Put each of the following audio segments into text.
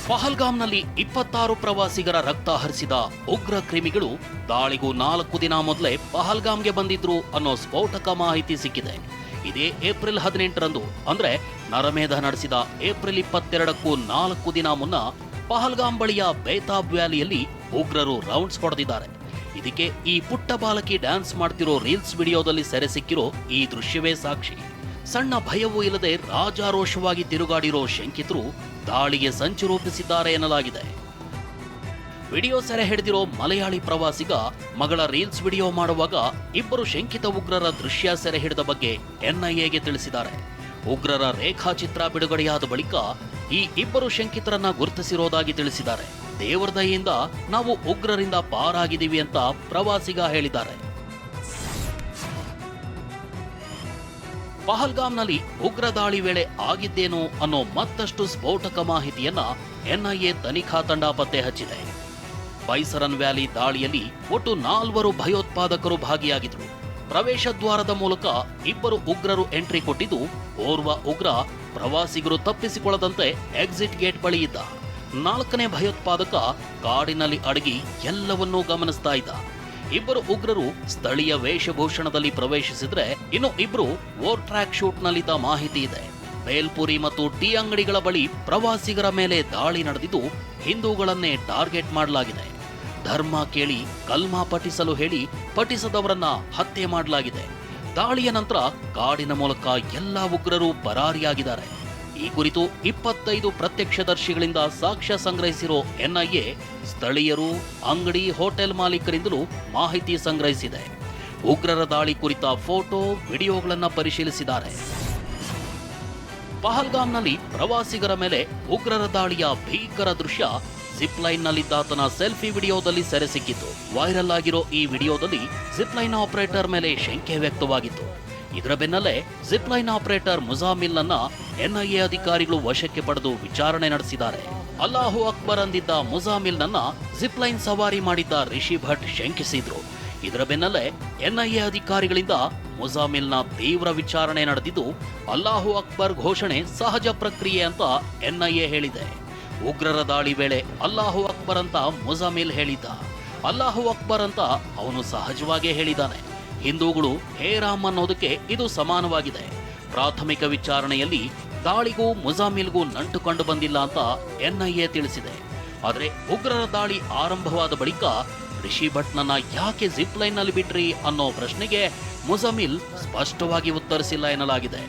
ಪಹಲ್ಗಾಮ್ನಲ್ಲಿ 26 ಪ್ರವಾಸಿಗರ ರಕ್ತ ಹರಿಸಿದ ಉಗ್ರ ಕ್ರಿಮಿಗಳು ದಾಳಿಗೂ 4 ದಿನ ಮೊದಲೇ ಪಹಲ್ಗಾಮ್ಗೆ ಬಂದಿದ್ರು ಅನ್ನೋ ಸ್ಫೋಟಕ ಮಾಹಿತಿ ಸಿಕ್ಕಿದೆ. ಇದೇ ಏಪ್ರಿಲ್ 18ರಂದು ಅಂದ್ರೆ ನರಮೇಧ ನಡೆಸಿದ ಏಪ್ರಿಲ್ 22ಕ್ಕೂ 4 ದಿನ ಮುನ್ನ ಪಹಲ್ಗಾಮ್ ಬಳಿಯ ಬೇತಾಬ್ ವ್ಯಾಲಿಯಲ್ಲಿ ಉಗ್ರರು ರೌಂಡ್ಸ್ ಹೊಡೆದಿದ್ದಾರೆ. ಇದಕ್ಕೆ ಈ ಪುಟ್ಟ ಬಾಲಕಿ ಡ್ಯಾನ್ಸ್ ಮಾಡ್ತಿರೋ ರೀಲ್ಸ್ ವಿಡಿಯೋದಲ್ಲಿ ಸೆರೆ ಸಿಕ್ಕಿರೋ ಈ ದೃಶ್ಯವೇ ಸಾಕ್ಷಿ. ಸಣ್ಣ ಭಯವೂ ಇಲ್ಲದೆ ರಾಜಾರೋಷವಾಗಿ ತಿರುಗಾಡಿರೋ ಶಂಕಿತರು ದಾಳಿಗೆ ಸಂಚು ರೂಪಿಸಿದ್ದಾರೆ ಎನ್ನಲಾಗಿದೆ. ವಿಡಿಯೋ ಸೆರೆ ಹಿಡಿದಿರೋ ಮಲಯಾಳಿ ಪ್ರವಾಸಿಗ ಮಗಳ ರೀಲ್ಸ್ ವಿಡಿಯೋ ಮಾಡುವಾಗ ಇಬ್ಬರು ಶಂಕಿತ ಉಗ್ರರ ದೃಶ್ಯ ಸೆರೆ ಹಿಡಿದ ಬಗ್ಗೆ ಎನ್ಐಎಗೆ ತಿಳಿಸಿದ್ದಾರೆ. ಉಗ್ರರ ರೇಖಾಚಿತ್ರ ಬಿಡುಗಡೆಯಾದ ಬಳಿಕ ಈ ಇಬ್ಬರು ಶಂಕಿತರನ್ನ ಗುರುತಿಸಿರೋದಾಗಿ ತಿಳಿಸಿದ್ದಾರೆ. ದೇವರ ದಯೆಯಿಂದ ನಾವು ಉಗ್ರರಿಂದ ಪಾರಾಗಿದ್ದೀವಿ ಅಂತ ಪ್ರವಾಸಿಗ ಹೇಳಿದ್ದಾರೆ. ಪಹಲ್ಗಾಮ್ನಲ್ಲಿ ಉಗ್ರ ದಾಳಿ ವೇಳೆ ಆಗಿದ್ದೇನೋ ಅನ್ನೋ ಮತ್ತಷ್ಟು ಸ್ಫೋಟಕ ಮಾಹಿತಿಯನ್ನ ಎನ್ಐಎ ತನಿಖಾ ತಂಡ ಪತ್ತೆ ಹಚ್ಚಿದೆ. ಬೈಸರನ್ ವ್ಯಾಲಿ ದಾಳಿಯಲ್ಲಿ ಒಟ್ಟು 4 ಭಯೋತ್ಪಾದಕರು ಭಾಗಿಯಾಗಿದ್ರು. ಪ್ರವೇಶ ದ್ವಾರದ ಮೂಲಕ ಇಬ್ಬರು ಉಗ್ರರು ಎಂಟ್ರಿ ಕೊಟ್ಟಿದ್ದು, ಓರ್ವ ಉಗ್ರ ಪ್ರವಾಸಿಗರು ತಪ್ಪಿಸಿಕೊಳ್ಳದಂತೆ ಎಕ್ಸಿಟ್ ಗೇಟ್ ಬಳಿ ಇದ್ದ. 4ನೇ ಭಯೋತ್ಪಾದಕ ಕಾಡಿನಲ್ಲಿ ಅಡಗಿ ಎಲ್ಲವನ್ನೂ ಗಮನಿಸ್ತಾ ಇದ್ದ. ಇಬ್ಬರು ಉಗ್ರರು ಸ್ಥಳೀಯ ವೇಷಭೂಷಣದಲ್ಲಿ ಪ್ರವೇಶಿಸಿದ್ರೆ, ಇನ್ನು ಇಬ್ರು ವೋರ್ ಟ್ರ್ಯಾಕ್ ಶೂಟ್ ನಲ್ಲಿದ್ದ ಮಾಹಿತಿ ಇದೆ. ಬೇಲ್ಪುರಿ ಮತ್ತು ಟೀ ಅಂಗಡಿಗಳ ಬಳಿ ಪ್ರವಾಸಿಗರ ಮೇಲೆ ದಾಳಿ ನಡೆದಿದ್ದು, ಹಿಂದೂಗಳನ್ನೇ ಟಾರ್ಗೆಟ್ ಮಾಡಲಾಗಿದೆ. ಧರ್ಮ ಕೇಳಿ ಕಲ್ಮಾ ಪಠಿಸಲು ಹೇಳಿ ಪಠಿಸದವರನ್ನ ಹತ್ಯೆ ಮಾಡಲಾಗಿದೆ. ದಾಳಿಯ ನಂತರ ಕಾಡಿನ ಮೂಲಕ ಎಲ್ಲಾ ಉಗ್ರರು ಪರಾರಿಯಾಗಿದ್ದಾರೆ. ಈ ಕುರಿತು 25 ಪ್ರತ್ಯಕ್ಷದರ್ಶಿಗಳಿಂದ ಸಾಕ್ಷ್ಯ ಸಂಗ್ರಹಿಸಿರೋ ಎನ್ಐಎ ಸ್ಥಳೀಯರು, ಅಂಗಡಿ, ಹೋಟೆಲ್ ಮಾಲೀಕರಿಂದಲೂ ಮಾಹಿತಿ ಸಂಗ್ರಹಿಸಿದೆ. ಉಗ್ರರ ದಾಳಿ ಕುರಿತ ಫೋಟೋ, ವಿಡಿಯೋಗಳನ್ನು ಪರಿಶೀಲಿಸಿದ್ದಾರೆ. ಪಹಲ್ಗಾಮ್ನಲ್ಲಿ ಪ್ರವಾಸಿಗರ ಮೇಲೆ ಉಗ್ರರ ದಾಳಿಯ ಭೀಕರ ದೃಶ್ಯ ಜಿಪ್ಲೈನ್ನಲ್ಲಿದ್ದಾತನ ಸೆಲ್ಫಿ ವಿಡಿಯೋದಲ್ಲಿ ಸೆರೆ ಸಿಕ್ಕಿತ್ತು. ವೈರಲ್ ಆಗಿರೋ ಈ ವಿಡಿಯೋದಲ್ಲಿ ಜಿಪ್ಲೈನ್ ಆಪರೇಟರ್ ಮೇಲೆ ಶಂಕೆ ವ್ಯಕ್ತವಾಗಿತ್ತು. ಇದರ ಬೆನ್ನಲ್ಲೇ ಜಿಪ್ಲೈನ್ ಆಪರೇಟರ್ ಮುಜಾಮಿಲ್ ಅನ್ನ ಎನ್ಐಎ ಅಧಿಕಾರಿಗಳು ವಶಕ್ಕೆ ಪಡೆದು ವಿಚಾರಣೆ ನಡೆಸಿದ್ದಾರೆ. ಅಲ್ಲಾಹು ಅಕ್ಬರ್ ಅಂದಿದ್ದ ಮುಜಾಮಿಲ್ ನನ್ನ ಜಿಪ್ಲೈನ್ ಸವಾರಿ ಮಾಡಿದ್ದ ರಿಷಿ ಭಟ್ ಶಂಕಿಸಿದ್ರು. ಇದರ ಬೆನ್ನಲ್ಲೇ ಎನ್ಐಎ ಅಧಿಕಾರಿಗಳಿಂದ ಮುಜಾಮಿಲ್ನ ತೀವ್ರ ವಿಚಾರಣೆ ನಡೆದಿದ್ದು, ಅಲ್ಲಾಹು ಅಕ್ಬರ್ ಘೋಷಣೆ ಸಹಜ ಪ್ರಕ್ರಿಯೆ ಅಂತ ಎನ್ಐಎ ಹೇಳಿದೆ. ಉಗ್ರರ ದಾಳಿ ವೇಳೆ ಅಲ್ಲಾಹು ಅಕ್ಬರ್ ಅಂತ ಮುಜಾಮಿಲ್ ಹೇಳಿದ್ದ. ಅಲ್ಲಾಹು ಅಕ್ಬರ್ ಅಂತ ಅವನು ಸಹಜವಾಗೇ ಹೇಳಿದ್ದಾನೆ. ಹಿಂದೂಗಳು ಹೇ ರಾಮ್ ಅನ್ನೋದಕ್ಕೆ ಇದು ಸಮಾನವಾಗಿದೆ. ಪ್ರಾಥಮಿಕ ವಿಚಾರಣೆಯಲ್ಲಿ ದಾಳಿಗೂ ಮುಜಾಮಿಲ್ಗೂ ನಂಟು ಕಂಡು ಬಂದಿಲ್ಲ ಅಂತ ಎನ್ಐಎ ತಿಳಿಸಿದೆ. ಆದರೆ ಉಗ್ರರ ದಾಳಿ ಆರಂಭವಾದ ಬಳಿಕ ರಿಷಿ ಭಟ್ನನ್ನ ಯಾಕೆ ಜಿಪ್ ಲೈನ್ ನಲ್ಲಿ ಬಿಟ್ರಿ ಅನ್ನೋ ಪ್ರಶ್ನೆಗೆ ಮುಜಾಮಿಲ್ ಸ್ಪಷ್ಟವಾಗಿ ಉತ್ತರಿಸಿಲ್ಲ ಎನ್ನಲಾಗಿದೆ.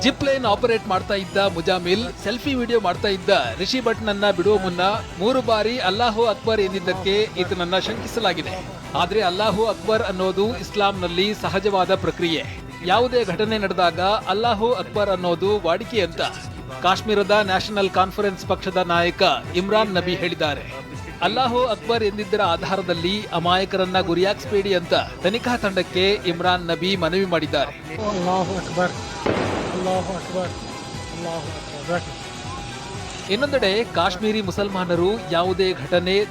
ಜಿಪ್ ಲೈನ್ ಆಪರೇಟ್ ಮಾಡ್ತಾ ಇದ್ದ ಮುಜಾಮಿಲ್ ಸೆಲ್ಫಿ ವಿಡಿಯೋ ಮಾಡ್ತಾ ಇದ್ದ ರಿಷಿ ಭಟ್ ನನ್ನ ಬಿಡುವ ಮುನ್ನ 3 ಬಾರಿ ಅಲ್ಲಾಹು ಅಕ್ಬರ್ ಎಂದಿದ್ದಕ್ಕೆ ಇದನ್ನ ಶಂಕಿಸಲಾಗಿದೆ. ಆದ್ರೆ ಅಲ್ಲಾಹು ಅಕ್ಬರ್ ಅನ್ನೋದು ಇಸ್ಲಾಂನಲ್ಲಿ ಸಹಜವಾದ ಪ್ರಕ್ರಿಯೆ. ಯಾವುದೇ ಘಟನೆ ನಡೆದಾಗ ಅಲ್ಲಾಹು ಅಕ್ಬರ್ ಅನ್ನೋದು ವಾಡಿಕೆ ಅಂತ ಕಾಶ್ಮೀರದ ನ್ಯಾಷನಲ್ ಕಾನ್ಫರೆನ್ಸ್ ಪಕ್ಷದ ನಾಯಕ ಇಮ್ರಾನ್ ನಬಿ ಹೇಳಿದ್ದಾರೆ. ಅಲ್ಲಾಹು ಅಕ್ಬರ್ ಎಂದಿದ್ದರ ಆಧಾರದಲ್ಲಿ ಅಮಾಯಕರನ್ನ ಗುರಿಯಾಗಿಸಬೇಡಿ ಅಂತ ತನಿಖಾ ತಂಡಕ್ಕೆ ಇಮ್ರಾನ್ ನಬಿ ಮನವಿ ಮಾಡಿದ್ದಾರೆ. ಇನ್ನೊಂದೆಡೆ ಕಾಶ್ಮೀರಿ ಮುಸಲ್ಮಾನರು ಯಾವುದೇ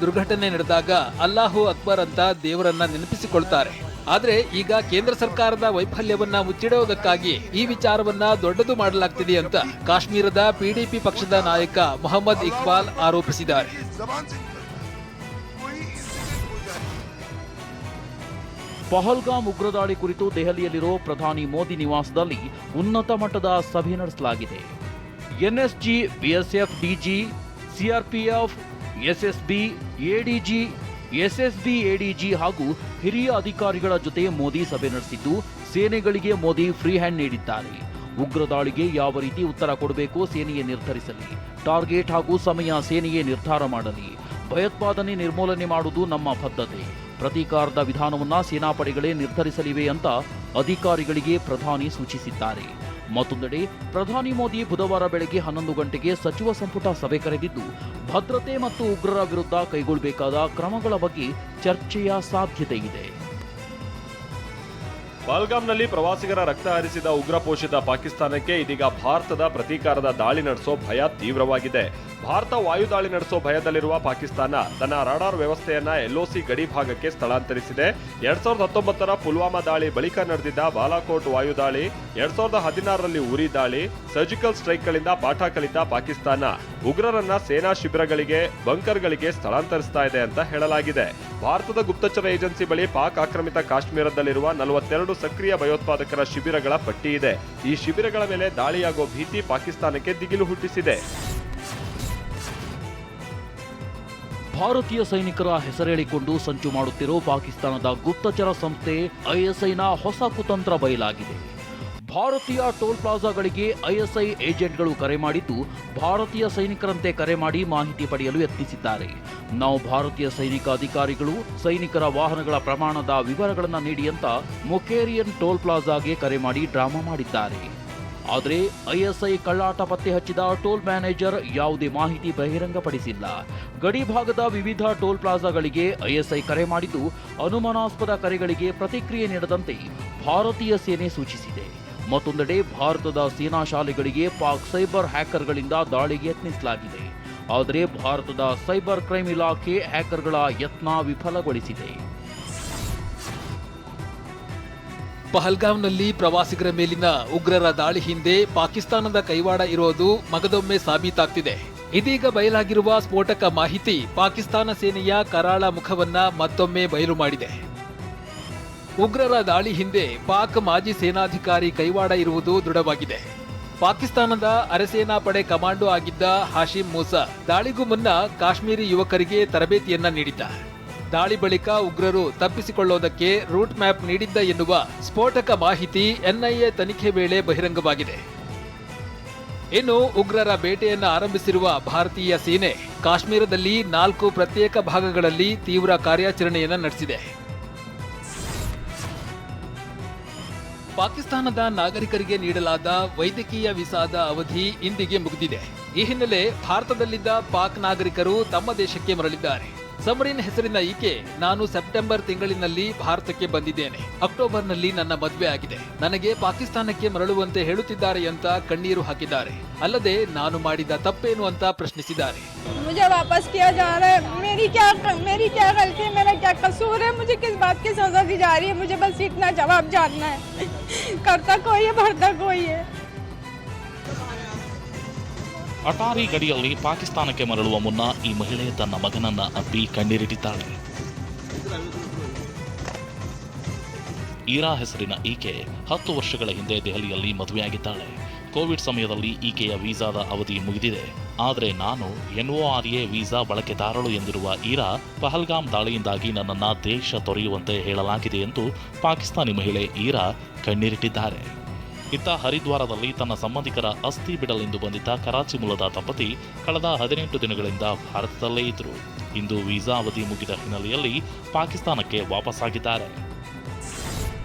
ದುರ್ಘಟನೆ ನಡೆದಾಗ ಅಲ್ಲಾಹು ಅಕ್ಬರ್ ಅಂತ ದೇವರನ್ನ ನೆನಪಿಸಿಕೊಳ್ತಾರೆ. ಆದ್ರೆ ಈಗ ಕೇಂದ್ರ ಸರ್ಕಾರದ ವೈಫಲ್ಯವನ್ನ ಮುಚ್ಚಿಡುವುದಕ್ಕಾಗಿ ಈ ವಿಚಾರವನ್ನ ದೊಡ್ಡದು ಮಾಡಲಾಗ್ತಿದೆ ಅಂತ ಕಾಶ್ಮೀರದ ಪಿಡಿಪಿ ಪಕ್ಷದ ನಾಯಕ ಮೊಹಮ್ಮದ್ ಇಕ್ಬಾಲ್ ಆರೋಪಿಸಿದ್ದಾರೆ. ಪಹಲ್ಗಾಮ್ ಉಗ್ರದಾಳಿ ಕುರಿತು ದೆಹಲಿಯಲ್ಲಿರೋ ಪ್ರಧಾನಿ ಮೋದಿ ನಿವಾಸದಲ್ಲಿ ಉನ್ನತ ಮಟ್ಟದ ಸಭೆ ನಡೆಸಲಾಗಿದೆ. NSG, BSF DG, CRPF, SSB ADG, SSB ADG ಹಾಗೂ ಹಿರಿಯ ಅಧಿಕಾರಿಗಳ ಜೊತೆ ಮೋದಿ ಸಭೆ ನಡೆಸಿದ್ದು, ಸೇನೆಗಳಿಗೆ ಮೋದಿ ಫ್ರೀ ಹ್ಯಾಂಡ್ ನೀಡಿದ್ದಾರೆ. ಉಗ್ರ ದಾಳಿಗೆ ಯಾವ ರೀತಿ ಉತ್ತರ ಕೊಡಬೇಕು ಸೇನೆಯೇ ನಿರ್ಧರಿಸಲಿ. ಟಾರ್ಗೆಟ್ ಹಾಗೂ ಸಮಯ ಸೇನೆಯೇ ನಿರ್ಧಾರ ಮಾಡಲಿ. ಭಯೋತ್ಪಾದನೆ ನಿರ್ಮೂಲನೆ ಮಾಡುವುದು ನಮ್ಮ ಬದ್ಧತೆ. ಪ್ರತೀಕಾರದ ವಿಧಾನವನ್ನ ಸೇನಾಪಡೆಗಳೇ ನಿರ್ಧರಿಸಲಿವೆ ಅಂತ ಅಧಿಕಾರಿಗಳಿಗೆ ಪ್ರಧಾನಿ ಸೂಚಿಸಿದ್ದಾರೆ. ಮತ್ತೊಂದೆಡೆ ಪ್ರಧಾನಿ ಮೋದಿ ಬುಧವಾರ ಬೆಳಗ್ಗೆ 11 ಗಂಟೆಗೆ ಸಚಿವ ಸಂಪುಟ ಸಭೆ ಕರೆದಿದ್ದು, ಭದ್ರತೆ ಮತ್ತು ಉಗ್ರರ ವಿರುದ್ಧ ಕೈಗೊಳ್ಳಬೇಕಾದ ಕ್ರಮಗಳ ಬಗ್ಗೆ ಚರ್ಚೆಯ ಸಾಧ್ಯತೆ ಇದೆ. ಪಹಲ್ಗಾಮ್ನಲ್ಲಿ ಪ್ರವಾಸಿಗರ ರಕ್ತ ಹರಿಸಿದ ಉಗ್ರ ಪೋಷಿತ ಪಾಕಿಸ್ತಾನಕ್ಕೆ ಇದೀಗ ಭಾರತದ ಪ್ರತೀಕಾರದ ದಾಳಿ ನಡೆಸೋ ಭಯ ತೀವ್ರವಾಗಿದೆ. ಭಾರತ ವಾಯುದಾಳಿ ನಡೆಸೋ ಭಯದಲ್ಲಿರುವ ಪಾಕಿಸ್ತಾನ ತನ್ನ ರಾಡಾರ್ ವ್ಯವಸ್ಥೆಯನ್ನ ಎಲ್ಒಸಿ ಗಡಿ ಭಾಗಕ್ಕೆ ಸ್ಥಳಾಂತರಿಸಿದೆ. 2019ರ ಪುಲ್ವಾಮಾ ದಾಳಿ ಬಳಿಕ ನಡೆದಿದ್ದ ಬಾಲಾಕೋಟ್ ವಾಯುದಾಳಿ, 2016ರಲ್ಲಿ ಉರಿ ದಾಳಿ, ಸರ್ಜಿಕಲ್ ಸ್ಟ್ರೈಕ್ಗಳಿಂದ ಪಾಠ ಕಲಿತ ಪಾಕಿಸ್ತಾನ ಉಗ್ರರನ್ನ ಸೇನಾ ಶಿಬಿರಗಳಿಗೆ, ಬಂಕರ್ಗಳಿಗೆ ಸ್ಥಳಾಂತರಿಸ್ತಾ ಇದೆ ಅಂತ ಹೇಳಲಾಗಿದೆ. ಭಾರತದ ಗುಪ್ತಚರ ಏಜೆನ್ಸಿ ಬಳಿ ಪಾಕ್ ಆಕ್ರಮಿತ ಕಾಶ್ಮೀರದಲ್ಲಿರುವ 42 ಸಕ್ರಿಯ ಭಯೋತ್ಪಾದಕರ ಶಿಬಿರಗಳ ಪಟ್ಟಿ ಇದೆ. ಈ ಶಿಬಿರಗಳ ಮೇಲೆ ದಾಳಿಯಾಗೋ ಭೀತಿ ಪಾಕಿಸ್ತಾನಕ್ಕೆ ದಿಗಿಲು ಹುಟ್ಟಿಸಿದೆ. ಭಾರತೀಯ ಸೈನಿಕರ ಹೆಸರೇಳಿಕೊಂಡು ಸಂಚು ಮಾಡುತ್ತಿರೋ ಪಾಕಿಸ್ತಾನದ ಗುಪ್ತಚರ ಸಂಸ್ಥೆ ಐಎಸ್ಐನ ಹೊಸ ಕುತಂತ್ರ ಬಯಲಾಗಿದೆ. ಭಾರತೀಯ ಟೋಲ್ ಪ್ಲಾಜಾಗಳಿಗೆ ಐಎಸ್ಐ ಏಜೆಂಟ್ಗಳು ಕರೆ ಮಾಡಿದ್ದು, ಭಾರತೀಯ ಸೈನಿಕರಂತೆ ಕರೆ ಮಾಡಿ ಮಾಹಿತಿ ಪಡೆಯಲು ಯತ್ನಿಸಿದ್ದಾರೆ. ನಾವು ಭಾರತೀಯ ಸೈನಿಕ ಅಧಿಕಾರಿಗಳು ಸೈನಿಕರ ವಾಹನಗಳ ಪ್ರಮಾಣದ ವಿವರಗಳನ್ನು ನೀಡಿ ಅಂತ ಮೊಕೇರಿಯನ್ ಟೋಲ್ ಪ್ಲಾಜಾಗೆ ಕರೆ ಮಾಡಿ ಡ್ರಾಮಾ ಮಾಡಿದ್ದಾರೆ. ಆದರೆ ಐಎಸ್ಐ ಕಳ್ಳಾಟ ಪತ್ತೆ ಹಚ್ಚಿದ ಟೋಲ್ ಮ್ಯಾನೇಜರ್ ಯಾವುದೇ ಮಾಹಿತಿ ಬಹಿರಂಗಪಡಿಸಿಲ್ಲ. ಗಡಿ ಭಾಗದ ವಿವಿಧ ಟೋಲ್ ಪ್ಲಾಜಾಗಳಿಗೆ ಐಎಸ್ಐ ಕರೆ ಮಾಡಿದ್ದು, ಅನುಮಾನಾಸ್ಪದ ಕರೆಗಳಿಗೆ ಪ್ರತಿಕ್ರಿಯೆ ನೀಡದಂತೆ ಭಾರತೀಯ ಸೇನೆ ಸೂಚಿಸಿದೆ. ಮತ್ತೊಂದೆಡೆ ಭಾರತದ ಸೇನಾ ಶಾಲೆಗಳಿಗೆ ಪಾಕ್ ಸೈಬರ್ ಹ್ಯಾಕರ್ಗಳಿಂದ ದಾಳಿಗೆ ಯತ್ನಿಸಲಾಗಿದೆ. ಆದರೆ ಭಾರತದ ಸೈಬರ್ ಕ್ರೈಮ್ ಇಲಾಖೆ ಹ್ಯಾಕರ್ಗಳ ಯತ್ನ ವಿಫಲಗೊಳಿಸಿದೆ. ಪಹಲ್ಗಾಮ್ನಲ್ಲಿ ಪ್ರವಾಸಿಗರ ಮೇಲಿನ ಉಗ್ರರ ದಾಳಿ ಹಿಂದೆ ಪಾಕಿಸ್ತಾನದ ಕೈವಾಡ ಇರೋದು ಮಗದೊಮ್ಮೆ ಸಾಬೀತಾಗ್ತಿದೆ. ಇದೀಗ ಬಯಲಾಗಿರುವ ಸ್ಫೋಟಕ ಮಾಹಿತಿ ಪಾಕಿಸ್ತಾನ ಸೇನೆಯ ಕರಾಳ ಮುಖವನ್ನ ಮತ್ತೊಮ್ಮೆ ಬಯಲು ಮಾಡಿದೆ. ಉಗ್ರರ ದಾಳಿ ಹಿಂದೆ ಪಾಕ್ ಮಾಜಿ ಸೇನಾಧಿಕಾರಿ ಕೈವಾಡ ಇರುವುದು ದೃಢವಾಗಿದೆ. ಪಾಕಿಸ್ತಾನದ ಅರೆಸೇನಾ ಪಡೆ ಕಮಾಂಡೋ ಆಗಿದ್ದ ಹಾಶಿಮ್ ಮೂಸಾ ದಾಳಿಗೂ ಮುನ್ನ ಕಾಶ್ಮೀರಿ ಯುವಕರಿಗೆ ತರಬೇತಿಯನ್ನ ನೀಡಿದ್ದ. ದಾಳಿ ಬಳಿಕ ಉಗ್ರರು ತಪ್ಪಿಸಿಕೊಳ್ಳೋದಕ್ಕೆ ರೂಟ್ ಮ್ಯಾಪ್ ನೀಡಿದ್ದ ಎನ್ನುವ ಸ್ಫೋಟಕ ಮಾಹಿತಿ ಎನ್ಐಎ ತನಿಖೆ ವೇಳೆ ಬಹಿರಂಗವಾಗಿದೆ. ಇನ್ನು ಉಗ್ರರ ಬೇಟೆಯನ್ನ ಆರಂಭಿಸಿರುವ ಭಾರತೀಯ ಸೇನೆ ಕಾಶ್ಮೀರದಲ್ಲಿ 4 ಪ್ರತ್ಯೇಕ ಭಾಗಗಳಲ್ಲಿ ತೀವ್ರ ಕಾರ್ಯಾಚರಣೆಯನ್ನ ನಡೆಸಿದೆ. ಪಾಕಿಸ್ತಾನದ ನಾಗರಿಕರಿಗೆ ನೀಡಲಾದ ವೈದ್ಯಕೀಯ ವೀಸಾದ ಅವಧಿ ಇಂದಿಗೆ ಮುಗಿದಿದೆ. ಈ ಹಿನ್ನೆಲೆ ಭಾರತದಲ್ಲಿದ್ದ ಪಾಕ್ ನಾಗರಿಕರು ತಮ್ಮ ದೇಶಕ್ಕೆ ಮರಳಿದ್ದಾರೆ. ಸಮರಿನ್ ಹೆಸರಿನ ಈಕೆ, ನಾನು ಸೆಪ್ಟೆಂಬರ್ ತಿಂಗಳಿನಲ್ಲಿ ಭಾರತಕ್ಕೆ ಬಂದಿದ್ದೇನೆ. ಅಕ್ಟೋಬರ್ನಲ್ಲಿ ನನ್ನ ಮದುವೆ ಆಗಿದೆ. ನನಗೆ ಪಾಕಿಸ್ತಾನಕ್ಕೆ ಮರಳುವಂತೆ ಹೇಳುತ್ತಿದ್ದಾರೆ ಅಂತ ಕಣ್ಣೀರು ಹಾಕಿದ್ದಾರೆ. ಅಲ್ಲದೆ ನಾನು ಮಾಡಿದ ತಪ್ಪೇನು ಅಂತ ಪ್ರಶ್ನಿಸಿದ್ದಾರೆ. मुझे वापस किया जा रहा है. मेरी क्या गलती है, मेरा क्या कसूर है, मुझे किस बात की सजा दी जा रही है, मुझे बस इतना जवाब जानना है. करता कोई है, भरता कोई है. ಅಟಾರಿ ಗಡಿಯಲ್ಲಿ ಪಾಕಿಸ್ತಾನಕ್ಕೆ ಮರಳುವ ಮುನ್ನ ಈ ಮಹಿಳೆ ತನ್ನ ಮಗನನ್ನ ಅಪ್ಪಿ ಕಣ್ಣೀರಿಟ್ಟಿದ್ದಾಳೆ. ಈರಾ ಹೆಸರಿನ ಈಕೆ 10 ವರ್ಷಗಳ ಹಿಂದೆ ದೆಹಲಿಯಲ್ಲಿ ಮದುವೆಯಾಗಿದ್ದಾಳೆ. ಕೋವಿಡ್ ಸಮಯದಲ್ಲಿ ಈಕೆಯ ವೀಸಾದ ಅವಧಿ ಮುಗಿದಿದೆ. ಆದರೆ ನಾನು NORA ವೀಸಾ ಬಳಕೆದಾರಳು ಎಂದಿರುವ ಈರಾ, ಪಹಲ್ಗಾಮ್ ದಾಳಿಯಿಂದಾಗಿ ನನ್ನನ್ನು ದೇಶ ತೊರೆಯುವಂತೆ ಹೇಳಲಾಗಿದೆ ಎಂದು ಪಾಕಿಸ್ತಾನಿ ಮಹಿಳೆ ಈರಾ ಕಣ್ಣೀರಿಟ್ಟಿದ್ದಾರೆ. ಇತ್ತ ಹರಿದ್ವಾರದಲ್ಲಿ ತನ್ನ ಸಂಬಂಧಿಕರ ಅಸ್ಥಿ ಬಿಡಲೆಂದು ಬಂದಿದ್ದ ಕರಾಚಿ ಮೂಲದ ದಂಪತಿ ಕಳೆದ 18 ದಿನಗಳಿಂದ ಭಾರತದಲ್ಲೇ ಇದ್ದರು. ಇಂದು ವೀಸಾ ಅವಧಿ ಮುಗಿದ ಹಿನ್ನೆಲೆಯಲ್ಲಿ ಪಾಕಿಸ್ತಾನಕ್ಕೆ ವಾಪಸ್ಸಾಗಿದ್ದಾರೆ.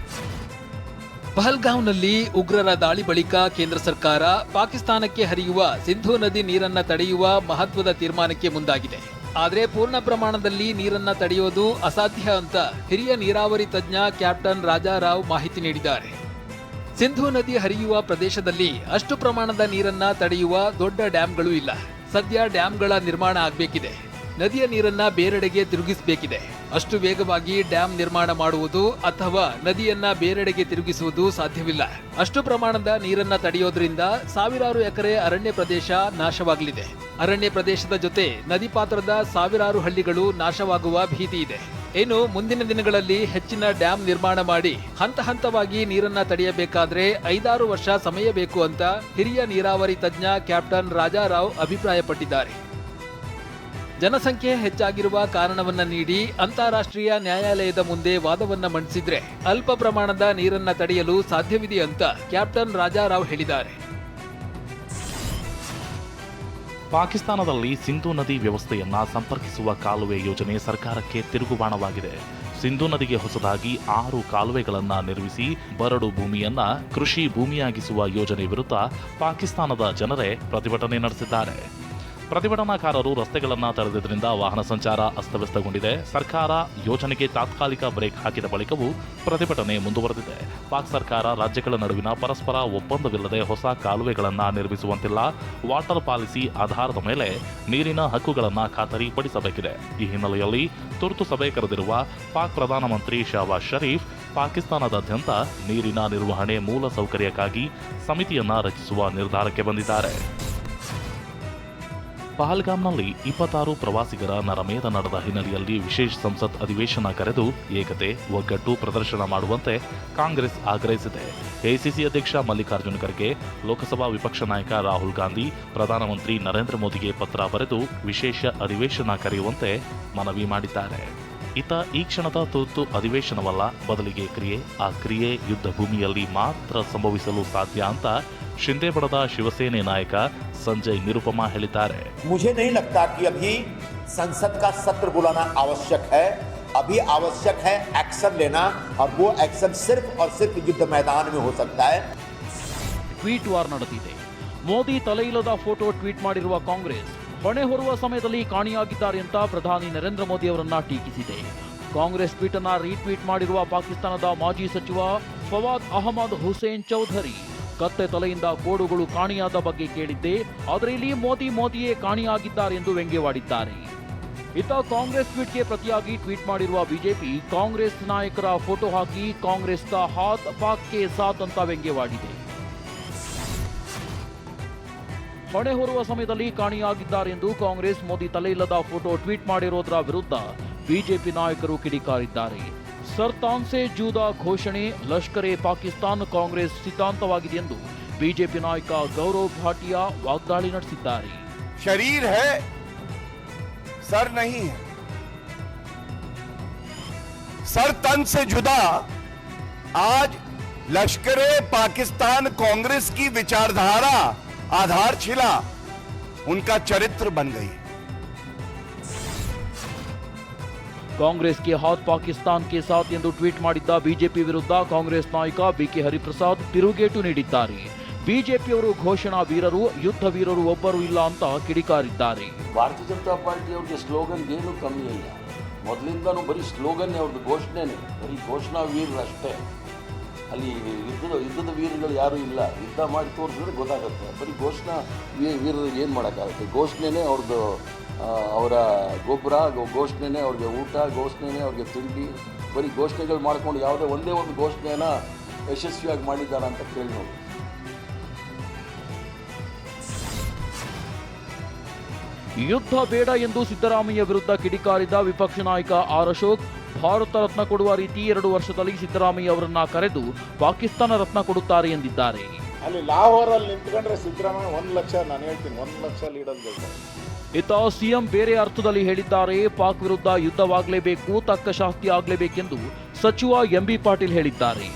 ಪಹಲ್ಗಾಂವ್ನಲ್ಲಿ ಉಗ್ರರ ದಾಳಿ ಬಳಿಕ ಕೇಂದ್ರ ಸರ್ಕಾರ ಪಾಕಿಸ್ತಾನಕ್ಕೆ ಹರಿಯುವ ಸಿಂಧೂ ನದಿ ನೀರನ್ನ ತಡೆಯುವ ಮಹತ್ವದ ತೀರ್ಮಾನಕ್ಕೆ ಮುಂದಾಗಿದೆ. ಆದರೆ ಪೂರ್ಣ ಪ್ರಮಾಣದಲ್ಲಿ ನೀರನ್ನ ತಡೆಯೋದು ಅಸಾಧ್ಯ ಅಂತ ಹಿರಿಯ ನೀರಾವರಿ ತಜ್ಞ ಕ್ಯಾಪ್ಟನ್ ರಾಜಾರಾವ್ ಮಾಹಿತಿ ನೀಡಿದ್ದಾರೆ. ಸಿಂಧೂ ನದಿ ಹರಿಯುವ ಪ್ರದೇಶದಲ್ಲಿ ಅಷ್ಟು ಪ್ರಮಾಣದ ನೀರನ್ನ ತಡೆಯುವ ದೊಡ್ಡ ಡ್ಯಾಂಗಳು ಇಲ್ಲ. ಸದ್ಯ ಡ್ಯಾಂಗಳ ನಿರ್ಮಾಣ ಆಗಬೇಕಿದೆ. ನದಿಯ ನೀರನ್ನ ಬೇರೆಡೆಗೆ ತಿರುಗಿಸಬೇಕಿದೆ. ಅಷ್ಟು ವೇಗವಾಗಿ ಡ್ಯಾಂ ನಿರ್ಮಾಣ ಮಾಡುವುದು ಅಥವಾ ನದಿಯನ್ನ ಬೇರೆಡೆಗೆ ತಿರುಗಿಸುವುದು ಸಾಧ್ಯವಿಲ್ಲ. ಅಷ್ಟು ಪ್ರಮಾಣದ ನೀರನ್ನ ತಡೆಯೋದ್ರಿಂದ ಸಾವಿರಾರು ಎಕರೆ ಅರಣ್ಯ ಪ್ರದೇಶ ನಾಶವಾಗಲಿದೆ. ಅರಣ್ಯ ಪ್ರದೇಶದ ಜೊತೆ ನದಿ ಪಾತ್ರದ ಸಾವಿರಾರು ಹಳ್ಳಿಗಳು ನಾಶವಾಗುವ ಭೀತಿ ಇದೆ. ಇನ್ನು ಮುಂದಿನ ದಿನಗಳಲ್ಲಿ ಹೆಚ್ಚಿನ ಡ್ಯಾಂ ನಿರ್ಮಾಣ ಮಾಡಿ ಹಂತ ಹಂತವಾಗಿ ನೀರನ್ನ ತಡೆಯಬೇಕಾದ್ರೆ 5-6 ವರ್ಷ ಸಮಯ ಬೇಕು ಅಂತ ಹಿರಿಯ ನೀರಾವರಿ ತಜ್ಞ ಕ್ಯಾಪ್ಟನ್ ರಾಜಾರಾವ್ ಅಭಿಪ್ರಾಯಪಟ್ಟಿದ್ದಾರೆ. ಜನಸಂಖ್ಯೆ ಹೆಚ್ಚಾಗಿರುವ ಕಾರಣವನ್ನ ನೀಡಿ ಅಂತಾರಾಷ್ಟ್ರೀಯ ನ್ಯಾಯಾಲಯದ ಮುಂದೆ ವಾದವನ್ನ ಮಂಡಿಸಿದ್ರೆ ಅಲ್ಪ ಪ್ರಮಾಣದ ನೀರನ್ನ ತಡೆಯಲು ಸಾಧ್ಯವಿದೆ ಅಂತ ಕ್ಯಾಪ್ಟನ್ ರಾಜಾರಾವ್ ಹೇಳಿದ್ದಾರೆ. ಪಾಕಿಸ್ತಾನದಲ್ಲಿ ಸಿಂಧೂ ನದಿ ವ್ಯವಸ್ಥೆಯನ್ನ ಸಂಪರ್ಕಿಸುವ ಕಾಲುವೆ ಯೋಜನೆ ಸರ್ಕಾರಕ್ಕೆ ತಿರುಗುಬಾಣವಾಗಿದೆ. ಸಿಂಧೂ ನದಿಗೆ ಹೊಸದಾಗಿ 6 ಕಾಲುವೆಗಳನ್ನು ನಿರ್ಮಿಸಿ ಬರಡು ಭೂಮಿಯನ್ನ ಕೃಷಿ ಭೂಮಿಯಾಗಿಸುವ ಯೋಜನೆ ವಿರುದ್ಧ ಪಾಕಿಸ್ತಾನದ ಜನರೇ ಪ್ರತಿಭಟನೆ ನಡೆಸಿದ್ದಾರೆ. ಪ್ರತಿಭಟನಾಕಾರರು ರಸ್ತೆಗಳನ್ನು ತಡೆದಿದ್ದರಿಂದ ವಾಹನ ಸಂಚಾರ ಅಸ್ತವ್ಯಸ್ತಗೊಂಡಿದೆ. ಸರ್ಕಾರ ಯೋಜನೆಗೆ ತಾತ್ಕಾಲಿಕ ಬ್ರೇಕ್ ಹಾಕಿದ ಬಳಿಕವೂ ಪ್ರತಿಭಟನೆ ಮುಂದುವರೆದಿದೆ. ಪಾಕ್ ಸರ್ಕಾರ ರಾಜ್ಯಗಳ ನಡುವಿನ ಪರಸ್ಪರ ಒಪ್ಪಂದವಿಲ್ಲದೆ ಹೊಸ ಕಾಲುವೆಗಳನ್ನು ನಿರ್ಮಿಸುವಂತಿಲ್ಲ. ವಾಟರ್ ಪಾಲಿಸಿ ಆಧಾರದ ಮೇಲೆ ನೀರಿನ ಹಕ್ಕುಗಳನ್ನು ಖಾತರಿಪಡಿಸಬೇಕಿದೆ. ಈ ಹಿನ್ನೆಲೆಯಲ್ಲಿ ತುರ್ತು ಸಭೆ ಕರೆದಿರುವ ಪಾಕ್ ಪ್ರಧಾನಮಂತ್ರಿ ಶಹಬಾಜ್ ಷರೀಫ್ ಪಾಕಿಸ್ತಾನದಾದ್ಯಂತ ನೀರಿನ ನಿರ್ವಹಣೆ ಮೂಲ ಸೌಕರ್ಯಕ್ಕಾಗಿ ಸಮಿತಿಯನ್ನ ರಚಿಸುವ ನಿರ್ಧಾರಕ್ಕೆ ಬಂದಿದ್ದಾರೆ. ಪಹಲ್ಗಾಮ್ನಲ್ಲಿ 26 ಪ್ರವಾಸಿಗರ ನರಮೇಧ ನಡೆದ ಹಿನ್ನೆಲೆಯಲ್ಲಿ ವಿಶೇಷ ಸಂಸತ್ ಅಧಿವೇಶನ ಕರೆದು ಏಕತೆ, ಒಗ್ಗಟ್ಟು ಪ್ರದರ್ಶನ ಮಾಡುವಂತೆ ಕಾಂಗ್ರೆಸ್ ಆಗ್ರಹಿಸಿದೆ. ಎಐಸಿಸಿ ಅಧ್ಯಕ್ಷ ಮಲ್ಲಿಕಾರ್ಜುನ ಖರ್ಗೆ ಲೋಕಸಭಾ ವಿಪಕ್ಷ ನಾಯಕ ರಾಹುಲ್ ಗಾಂಧಿ ಪ್ರಧಾನಮಂತ್ರಿ ನರೇಂದ್ರ ಮೋದಿಗೆ ಪತ್ರ ಬರೆದು ವಿಶೇಷ ಅಧಿವೇಶನ ಕರೆಯುವಂತೆ ಮನವಿ ಮಾಡಿದ್ದಾರೆ. ಈ ಕ್ಷಣದ ತುರ್ತು ಅಧಿವೇಶನವಲ್ಲ, ಬದಲಿಗೆ ಕ್ರಿಯೆ. ಆ ಕ್ರಿಯೆ ಯುದ್ಧ ಭೂಮಿಯಲ್ಲಿ ಮಾತ್ರ ಸಂಭವಿಸಲು ಸಾಧ್ಯ ಅಂತ ಶಿಂದೆ ಬಣದ ಶಿವಸೇನೆ ನಾಯಕ ಸಂಜಯ್ ನಿರುಪಮಾ ಹೇಳಿದ್ದಾರೆ. मुझे नहीं लगता कि अभी संसद का सत्र बुलाना आवश्यक है. अभी आवश्यक है एक्शन लेना, और वो एक्शन सिर्फ और सिर्फ युद्ध मैदान में हो सकता है. ಟ್ವೀಟ್ ವಾರ್ ನಡೆದಿದೆ. ಮೋದಿ ತಲೆಯಿಲ್ಲದ ಫೋಟೋ ಟ್ವೀಟ್ ಮಾಡಿರುವ ಕಾಂಗ್ರೆಸ್ ಹೊಣೆ ಹೊರುವ ಸಮಯದಲ್ಲಿ ಕಾಣಿಯಾಗಿದ್ದಾರೆ ಅಂತ ಪ್ರಧಾನಿ ನರೇಂದ್ರ ಮೋದಿ ಅವರನ್ನ ಟೀಕಿಸಿದೆ. ಕಾಂಗ್ರೆಸ್ ಟ್ವೀಟ್ ಅನ್ನ ರೀಟ್ವೀಟ್ ಮಾಡಿರುವ ಪಾಕಿಸ್ತಾನದ ಮಾಜಿ ಸಚಿವ ಫವಾದ್ ಅಹಮದ್ ಹುಸೇನ್ ಚೌಧರಿ, ಕತ್ತೆ ತಲೆಯಿಂದ ಕೋಡುಗಳು ಕಾಣಿಯಾದ ಬಗ್ಗೆ ಕೇಳಿದ್ದೆ, ಆದರೆ ಇಲ್ಲಿ ಮೋದಿಯೇ ಕಾಣಿಯಾಗಿದ್ದಾರೆ ಎಂದು ವ್ಯಂಗ್ಯವಾಡಿದ್ದಾರೆ. ಇತ್ತ ಕಾಂಗ್ರೆಸ್ ಟ್ವೀಟ್ಗೆ ಪ್ರತಿಯಾಗಿ ಟ್ವೀಟ್ ಮಾಡಿರುವ ಬಿಜೆಪಿ ಕಾಂಗ್ರೆಸ್ ನಾಯಕರ ಫೋಟೋ ಹಾಕಿ ಕಾಂಗ್ರೆಸ್ ಕಾ ಹಾತ್ ಪಾಕ್ ಕೆ ಸಾಥ್ ಅಂತ ವ್ಯಂಗ್ಯವಾಡಿದೆ. ಹೊಣೆ ಹೊರುವ ಸಮಯದಲ್ಲಿ ಕಾಣಿಯಾಗಿದ್ದಾರೆ ಎಂದು ಕಾಂಗ್ರೆಸ್ ಮೋದಿ ತಲೆಯಿಲ್ಲದ ಫೋಟೋ ಟ್ವೀಟ್ ಮಾಡಿರೋದರ ವಿರುದ್ಧ ಬಿಜೆಪಿ ನಾಯಕರು ಕಿಡಿಕಾರಿದ್ದಾರೆ. ಸರ್ತಾನ್ ಸೆ ಜೂದಾ ಘೋಷಣೆ ಲಷ್ಕರ್ ಎ ಪಾಕಿಸ್ತಾನ್ ಕಾಂಗ್ರೆಸ್ ಸಿದ್ಧಾಂತವಾಗಿದೆ ಎಂದು ಬಿಜೆಪಿ ನಾಯಕ ಗೌರವ್ ಭಾಟಿಯಾ ವಾಗ್ದಾಳಿ ನಡೆಸಿದ್ದಾರೆ. शरीर है, सर नहीं है. सर तन से जुदा आज लश्कर ए पाकिस्तान कांग्रेस की विचारधारा आधारशिला उनका चरित्र बन गई. ಕಾಂಗ್ರೆಸ್ ಗೆ ಹಾತ್ ಪಾಕಿಸ್ತಾನ್ ಕೆ ಸಾಥ್ ಎಂದು ಟ್ವೀಟ್ ಮಾಡಿದ್ದ ಬಿಜೆಪಿ ವಿರುದ್ಧ ಕಾಂಗ್ರೆಸ್ ನಾಯಕ ಬಿಕೆ ಹರಿಪ್ರಸಾದ್ ತಿರುಗೇಟು ನೀಡಿದ್ದಾರೆ. ಬಿಜೆಪಿಯವರು ಘೋಷಣಾ ವೀರರು, ಯುದ್ಧ ವೀರರು ಒಬ್ಬರು ಇಲ್ಲ ಅಂತ ಕಿಡಿಕಾರಿದ್ದಾರೆ. ಭಾರತೀಯ ಜನತಾ ಪಾರ್ಟಿ ಅವ್ರಿಗೆ ಸ್ಲೋಗನ್ಗೇನು ಕಮ್ಮಿ ಇಲ್ಲ. ಮೊದಲಿಂದನೂ ಬರೀ ಸ್ಲೋಗನ್ನೇ, ಅವ್ರದ್ದು ಘೋಷಣೆನೇ, ಬರೀ ಘೋಷಣಾ ವೀರರು ಅಷ್ಟೇ. ಅಲ್ಲಿ ಯುದ್ಧದ ವೀರಗಳು ಯಾರೂ ಇಲ್ಲ. ಯುದ್ಧ ಮಾಡಿ ತೋರಿಸಿದ್ರೆ ಗೊತ್ತಾಗುತ್ತೆ. ಬರೀ ಘೋಷಣಾ ವೀರರು ಏನು ಮಾಡೋಕ್ಕಾಗುತ್ತೆ? ಘೋಷಣೆನೇ ಅವ್ರದ್ದು, ಅವರ ಗೊಬ್ಬರ, ಘೋಷಣೆನೇ ಅವ್ರಿಗೆ ಊಟ, ಘೋಷಣೆನೇ ಅವ್ರಿಗೆ ತಿಂಡಿ. ಬರೀ ಘೋಷಣೆಗಳು ಮಾಡ್ಕೊಂಡು ಯಾವುದೇ ಒಂದೇ ಒಂದು ಘೋಷಣೆಯನ್ನು ಯಶಸ್ವಿಯಾಗಿ ಮಾಡಿದ್ದಾರೆ ಅಂತ ಕೇಳಿ ನೋಡಿ. ಯುದ್ಧ ಬೇಡ ಎಂದು ಸಿದ್ದರಾಮಯ್ಯ ವಿರುದ್ಧ ಕಿಡಿಕಾರಿದ ವಿಪಕ್ಷ ನಾಯಕ ಆರ್ ಅಶೋಕ್, ಭಾರತ ರತ್ನ ಕೊಡುವ ರೀತಿ 2 ವರ್ಷದಲ್ಲಿ ಸಿದ್ದರಾಮಯ್ಯ ಅವರನ್ನ ಕರೆದು ಪಾಕಿಸ್ತಾನ ರತ್ನ ಕೊಡುತ್ತಾರೆ ಎಂದಿದ್ದಾರೆ. ಅಲ್ಲಿ ಲಾಹೋರಲ್ಲಿ ನಿಂತ್ಕೊಂಡ್ರೆ ಸಿದ್ದರಾಮಯ್ಯ 1 ಲಕ್ಷ, ನಾನು ಹೇಳ್ತೀನಿ 1 ಲಕ್ಷ ಲೀಡರ್ ಗೆಲ್ತಾರೆ. ಇತ್ತ ಸಿಎಂ ಬೇರೆ ಅರ್ಥದಲ್ಲಿ ಹೇಳಿದ್ದಾರೆ. ಪಾಕ್ ವಿರುದ್ಧ ಯುದ್ಧವಾಗಲೇಬೇಕು, ತಕ್ಕ ಶಾಸ್ತಿ ಆಗಲೇಬೇಕೆಂದು ಸಚಿವ ಎಂಬಿ ಪಾಟೀಲ್ ಹೇಳಿದ್ದಾರೆ.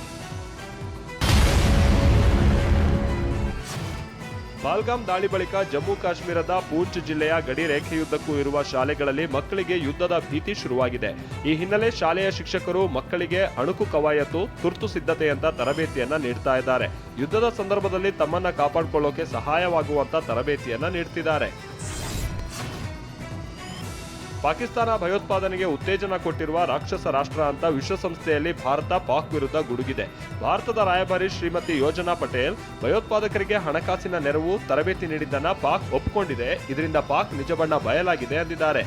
ಪಹಲ್ಗಾಮ್ ದಾಳಿ ಬಳಿಕ ಜಮ್ಮು ಕಾಶ್ಮೀರದ ಪೂಂಚ್ ಜಿಲ್ಲೆಯ ಗಡಿ ರೇಖೆಯುದ್ದಕ್ಕೂ ಇರುವ ಶಾಲೆಗಳಲ್ಲಿ ಮಕ್ಕಳಿಗೆ ಯುದ್ಧದ ಭೀತಿ ಶುರುವಾಗಿದೆ. ಈ ಹಿನ್ನೆಲೆ ಶಾಲೆಯ ಶಿಕ್ಷಕರು ಮಕ್ಕಳಿಗೆ ಅಣುಕು ಕವಾಯತು, ತುರ್ತು ಸಿದ್ಧತೆಯಂತ ತರಬೇತಿಯನ್ನ ನೀಡ್ತಾ ಇದ್ದಾರೆ. ಯುದ್ಧದ ಸಂದರ್ಭದಲ್ಲಿ ತಮ್ಮನ್ನ ಕಾಪಾಡಿಕೊಳ್ಳೋಕೆ ಸಹಾಯವಾಗುವಂತ ತರಬೇತಿಯನ್ನ ನೀಡ್ತಿದ್ದಾರೆ. ಪಾಕಿಸ್ತಾನ ಭಯೋತ್ಪಾದನೆಗೆ ಉತ್ತೇಜನ ಕೊಟ್ಟಿರುವ ರಾಕ್ಷಸ ರಾಷ್ಟ್ರ ಅಂತ ವಿಶ್ವಸಂಸ್ಥೆಯಲ್ಲಿ ಭಾರತ ಪಾಕ್ ವಿರುದ್ಧ ಗುಡುಗಿದೆ. ಭಾರತದ ರಾಯಭಾರಿ ಶ್ರೀಮತಿ ಯೋಜನಾ ಪಟೇಲ್ ಭಯೋತ್ಪಾದಕರಿಗೆ ಹಣಕಾಸಿನ ನೆರವು, ತರಬೇತಿ ನೀಡಿದ್ದನ್ನ ಪಾಕ್ ಒಪ್ಪಿಕೊಂಡಿದೆ. ಇದರಿಂದ ಪಾಕ್ ನಿಜ ಬಣ್ಣ ಬಯಲಾಗಿದೆ ಎಂದಿದ್ದಾರೆ.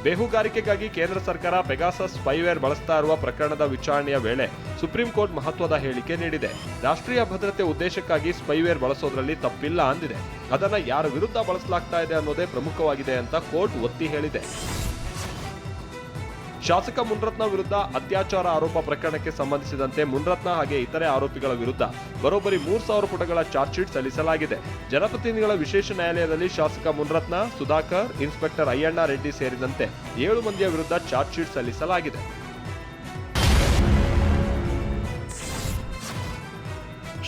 ಬೇಹುಗಾರಿಕೆಗಾಗಿ ಕೇಂದ್ರ ಸರ್ಕಾರ ಪೆಗಾಸಸ್ ಸ್ಪೈವೇರ್ ಬಳಸ್ತಾ ಇರುವ ಪ್ರಕರಣದ ವಿಚಾರಣೆಯ ವೇಳೆ ಸುಪ್ರೀಂ ಕೋರ್ಟ್ ಮಹತ್ವದ ಹೇಳಿಕೆ ನೀಡಿದೆ. ರಾಷ್ಟ್ರೀಯ ಭದ್ರತೆ ಉದ್ದೇಶಕ್ಕಾಗಿ ಸ್ಪೈವೇರ್ ಬಳಸೋದ್ರಲ್ಲಿ ತಪ್ಪಿಲ್ಲ ಅಂದಿದೆ. ಅದನ್ನ ಯಾರ ವಿರುದ್ಧ ಬಳಸಲಾಗ್ತಾ ಇದೆ ಅನ್ನೋದೇ ಪ್ರಮುಖವಾಗಿದೆ ಅಂತ ಕೋರ್ಟ್ ಒತ್ತಿ ಹೇಳಿದೆ. ಶಾಸಕ ಮುನ್ರತ್ನ ವಿರುದ್ಧ ಅತ್ಯಾಚಾರ ಆರೋಪ ಪ್ರಕರಣಕ್ಕೆ ಸಂಬಂಧಿಸಿದಂತೆ ಮುನ್ರತ್ನ ಹಾಗೆ ಇತರೆ ಆರೋಪಿಗಳ ವಿರುದ್ಧ ಬರೋಬ್ಬರಿ 3000 ಪುಟಗಳ ಚಾರ್ಜ್ ಶೀಟ್ ಸಲ್ಲಿಸಲಾಗಿದೆ. ಜನಪ್ರತಿನಿಧಿಗಳ ವಿಶೇಷ ನ್ಯಾಯಾಲಯದಲ್ಲಿ ಶಾಸಕ ಮುನ್ರತ್ನ, ಸುಧಾಕರ್, ಇನ್ಸ್ಪೆಕ್ಟರ್ ಅಯ್ಯಣ್ಣ ರೆಡ್ಡಿ ಸೇರಿದಂತೆ 7 ಮಂದಿಯ ವಿರುದ್ಧ ಚಾರ್ಜ್ ಶೀಟ್ ಸಲ್ಲಿಸಲಾಗಿದೆ.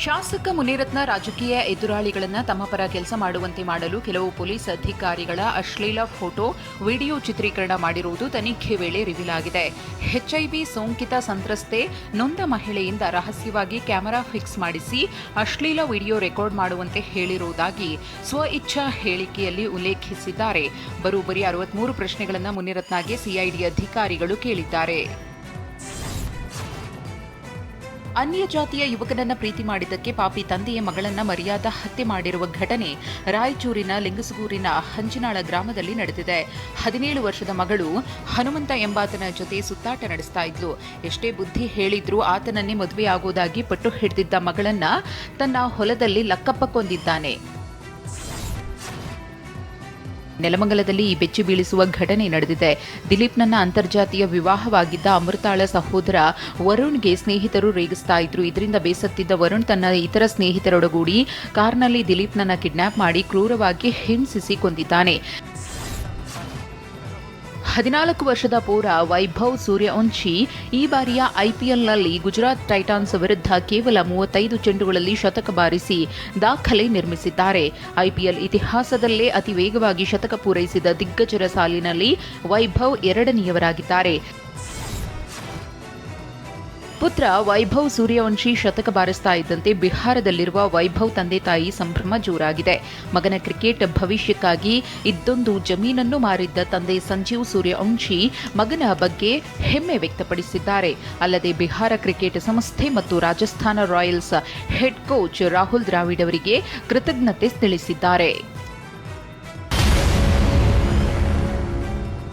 ಶಾಸಕ ಮುನಿರತ್ನ ರಾಜಕೀಯ ಎದುರಾಳಿಗಳನ್ನು ತಮ್ಮ ಪರ ಕೆಲಸ ಮಾಡುವಂತೆ ಮಾಡಲು ಕೆಲವು ಪೊಲೀಸ್ ಅಧಿಕಾರಿಗಳ ಅಶ್ಲೀಲ ಫೋಟೋ ವಿಡಿಯೋ ಚಿತ್ರೀಕರಣ ಮಾಡಿರುವುದು ತನಿಖೆ ವೇಳೆ ರಿವೀಲ್ ಆಗಿದೆ. HIV ಸೋಂಕಿತ ಸಂತ್ರಸ್ತೆ ನೊಂದ ಮಹಿಳೆಯಿಂದ ರಹಸ್ಯವಾಗಿ ಕ್ಯಾಮೆರಾ ಫಿಕ್ಸ್ ಮಾಡಿಸಿ ಅಶ್ಲೀಲ ವಿಡಿಯೋ ರೆಕಾರ್ಡ್ ಮಾಡುವಂತೆ ಹೇಳಿರುವುದಾಗಿ ಸ್ವಇಚ್ಛಾ ಹೇಳಿಕೆಯಲ್ಲಿ ಉಲ್ಲೇಖಿಸಿದ್ದಾರೆ. ಬರೋಬ್ಬರಿ 63 ಪ್ರಶ್ನೆಗಳನ್ನು ಮುನಿರತ್ನಗೆ ಸಿಐಡಿ ಅಧಿಕಾರಿಗಳು ಕೇಳಿದ್ದಾರೆ. ಅನ್ಯ ಜಾತಿಯ ಯುವಕನನ್ನ ಪ್ರೀತಿ ಮಾಡಿದ್ದಕ್ಕೆ ಪಾಪಿ ತಂದೆಯ ಮಗಳನ್ನ ಮರ್ಯಾದಾ ಹತ್ಯೆ ಮಾಡಿರುವ ಘಟನೆ ರಾಯಚೂರಿನ ಲಿಂಗಸಗೂರಿನ ಹಂಚಿನಾಳ ಗ್ರಾಮದಲ್ಲಿ ನಡೆದಿದೆ. 17 ವರ್ಷದ ಮಗಳು ಹನುಮಂತ ಎಂಬಾತನ ಜೊತೆ ಸುತ್ತಾಟ ನಡೆಸ್ತಾ ಇದ್ಲು. ಎಷ್ಟೇ ಬುದ್ಧಿ ಹೇಳಿದ್ರೂ ಆತನನ್ನೇ ಮದುವೆಯಾಗುವುದಾಗಿ ಪಟ್ಟು ಹಿಡಿದಿದ್ದ ಮಗಳನ್ನ ತನ್ನ ಹೊಲದಲ್ಲಿ ಲಕ್ಕಪ್ಪ ಕೊಂದಿದ್ದಾನೆ. ನೆಲಮಂಗಲದಲ್ಲಿ ಈ ಬೆಚ್ಚಿ ಬೀಳಿಸುವ ಘಟನೆ ನಡೆದಿದೆ. ದಿಲೀಪ್ನನ್ನ ಅಂತರ್ಜಾತೀಯ ವಿವಾಹವಾಗಿದ್ದ ಅಮೃತಾಳ ಸಹೋದರ ವರುಣ್ಗೆ ಸ್ನೇಹಿತರು ರೇಗಿಸ್ತಾ ಇದ್ರು. ಇದರಿಂದ ಬೇಸತ್ತಿದ್ದ ವರುಣ್ ತನ್ನ ಇತರ ಸ್ನೇಹಿತರೊಡಗೂಡಿ ಕಾರ್ನಲ್ಲಿ ದಿಲೀಪ್ನನ್ನ ಕಿಡ್ನಾಪ್ ಮಾಡಿ ಕ್ರೂರವಾಗಿ ಹಿಂಸಿಸಿ ಕೊಂದಿದ್ದಾನೆ. 14 ವರ್ಷದ ಪೌರ ವೈಭವ್ ಸೂರ್ಯವಂಶಿ ಈ ಬಾರಿಯ IPLನಲ್ಲಿ ಗುಜರಾತ್ ಟೈಟಾನ್ಸ್ ವಿರುದ್ಧ ಕೇವಲ 35 ಚೆಂಡುಗಳಲ್ಲಿ ಶತಕ ಬಾರಿಸಿ ದಾಖಲೆ ನಿರ್ಮಿಸಿದ್ದಾರೆ. IPL ಇತಿಹಾಸದಲ್ಲೇ ಅತಿ ವೇಗವಾಗಿ ಶತಕ ಪೂರೈಸಿದ ದಿಗ್ಗಜರ ಸಾಲಿನಲ್ಲಿ ವೈಭವ್ 2ನೇಯವರಾಗಿದ್ದಾರೆ. ಪುತ್ರ ವೈಭವ್ ಸೂರ್ಯವಂಶಿ ಶತಕ ಬಾರಿಸ್ತಾ ಇದ್ದಂತೆ ಬಿಹಾರದಲ್ಲಿರುವ ವೈಭವ್ ತಂದೆ ತಾಯಿ ಸಂಭ್ರಮ ಜೋರಾಗಿದೆ. ಮಗನ ಕ್ರಿಕೆಟ್ ಭವಿಷ್ಯಕ್ಕಾಗಿ ಇದ್ದೊಂದು ಜಮೀನನ್ನು ಮಾರಿದ್ದ ತಂದೆ ಸಂಜೀವ್ ಸೂರ್ಯವಂಶಿ ಮಗನ ಬಗ್ಗೆ ಹೆಮ್ಮೆ ವ್ಯಕ್ತಪಡಿಸಿದ್ದಾರೆ. ಅಲ್ಲದೆ ಬಿಹಾರ ಕ್ರಿಕೆಟ್ ಸಂಸ್ಥೆ ಮತ್ತು Rajasthan Royals head coach Rahul Dravid ಅವರಿಗೆ ಕೃತಜ್ಞತೆ ತಿಳಿಸಿದ್ದಾರೆ.